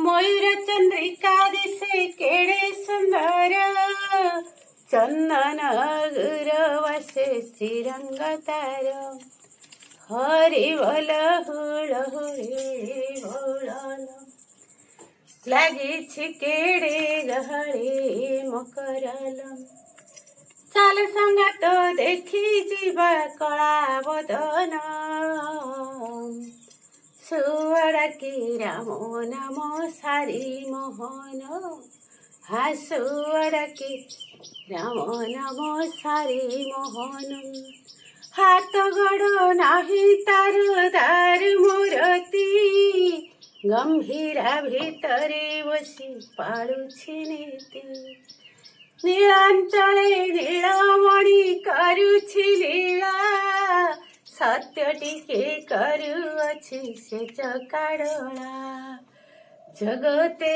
मयूर चंद्रिका दिसे केडे सुंदर चंदन गुरवसे श्रीरंग तार हरिवल हुळ हुळे बोळल लागी केडे गहळे मकरल चाल संगात देखी जीवा कळा बदन सुवड़की रामो नमो सारी मोहन हा सुवड़की रामो नमो सारी मोहन हाथ गड़ नाही तार दार मूर्ति गंभीरा भितरे बसी पाड़ुछि नीति नीलांचले नीलमणि करुछि लीला सत्य टिके करुअछि से चकाडोळा जगते